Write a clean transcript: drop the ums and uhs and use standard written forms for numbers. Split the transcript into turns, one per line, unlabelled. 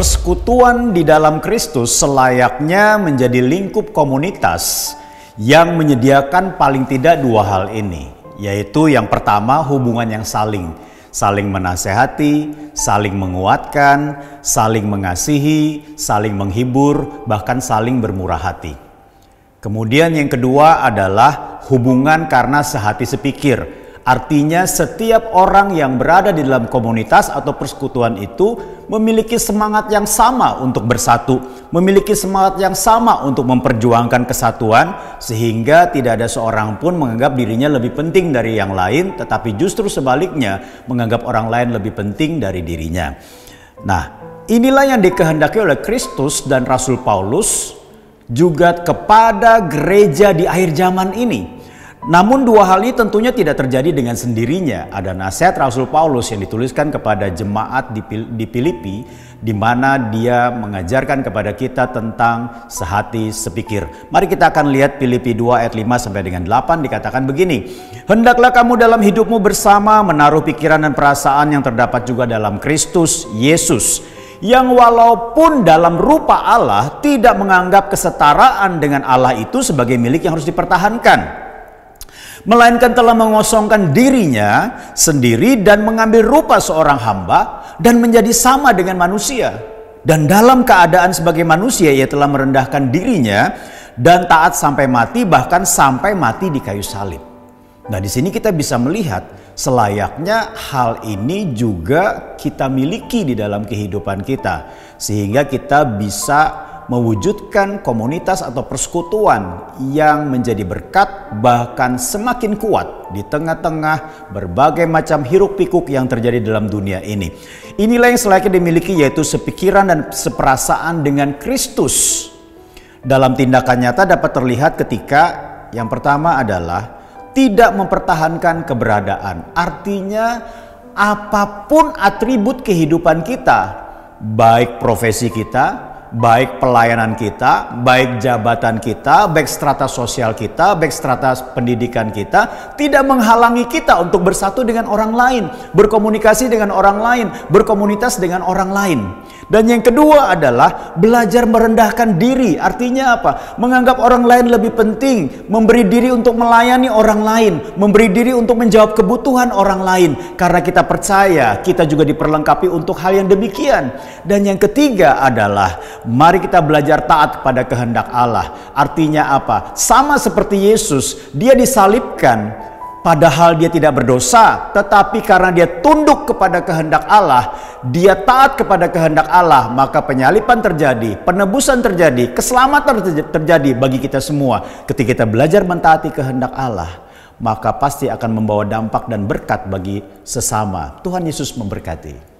Persekutuan di dalam Kristus selayaknya menjadi lingkup komunitas yang menyediakan paling tidak dua hal ini, yaitu yang pertama hubungan yang saling menasehati, saling menguatkan, saling mengasihi, saling menghibur, bahkan saling bermurah hati. Kemudian yang kedua adalah hubungan karena sehati sepikir. Artinya setiap orang yang berada di dalam komunitas atau persekutuan itu memiliki semangat yang sama untuk bersatu, memiliki semangat yang sama untuk memperjuangkan kesatuan, sehingga tidak ada seorang pun menganggap dirinya lebih penting dari yang lain, tetapi justru sebaliknya menganggap orang lain lebih penting dari dirinya. Nah, inilah yang dikehendaki oleh Kristus dan Rasul Paulus juga kepada gereja di akhir zaman ini. Namun dua hal ini tentunya tidak terjadi dengan sendirinya. Ada nasihat Rasul Paulus yang dituliskan kepada jemaat di Filipi, di mana dia mengajarkan kepada kita tentang sehati sepikir. Mari kita akan lihat Filipi 2 ayat 5 sampai dengan 8, dikatakan begini. Hendaklah kamu dalam hidupmu bersama menaruh pikiran dan perasaan yang terdapat juga dalam Kristus Yesus, yang walaupun dalam rupa Allah tidak menganggap kesetaraan dengan Allah itu sebagai milik yang harus dipertahankan, melainkan telah mengosongkan dirinya sendiri dan mengambil rupa seorang hamba dan menjadi sama dengan manusia. Dan dalam keadaan sebagai manusia ia telah merendahkan dirinya dan taat sampai mati, bahkan sampai mati di kayu salib. Nah, di sini kita bisa melihat selayaknya hal ini juga kita miliki di dalam kehidupan kita, sehingga kita bisa mewujudkan komunitas atau persekutuan yang menjadi berkat, bahkan semakin kuat di tengah-tengah berbagai macam hiruk pikuk yang terjadi dalam dunia ini. Inilah yang selayaknya dimiliki, yaitu sepikiran dan seperasaan dengan Kristus. Dalam tindakan nyata dapat terlihat ketika yang pertama adalah tidak mempertahankan keberadaan. Artinya apapun atribut kehidupan kita, baik profesi kita, baik pelayanan kita, baik jabatan kita, baik strata sosial kita, baik strata pendidikan kita, tidak menghalangi kita untuk bersatu dengan orang lain, berkomunikasi dengan orang lain, berkomunitas dengan orang lain. Dan yang kedua adalah belajar merendahkan diri. Artinya apa? Menganggap orang lain lebih penting, memberi diri untuk melayani orang lain, memberi diri untuk menjawab kebutuhan orang lain. Karena kita percaya kita juga diperlengkapi untuk hal yang demikian. Dan yang ketiga adalah mari kita belajar taat kepada kehendak Allah. Artinya apa? Sama seperti Yesus, dia disalibkan padahal dia tidak berdosa, tetapi karena dia tunduk kepada kehendak Allah, dia taat kepada kehendak Allah, maka penyaliban terjadi, penebusan terjadi, keselamatan terjadi bagi kita semua. Ketika kita belajar mentaati kehendak Allah, maka pasti akan membawa dampak dan berkat bagi sesama. Tuhan Yesus memberkati.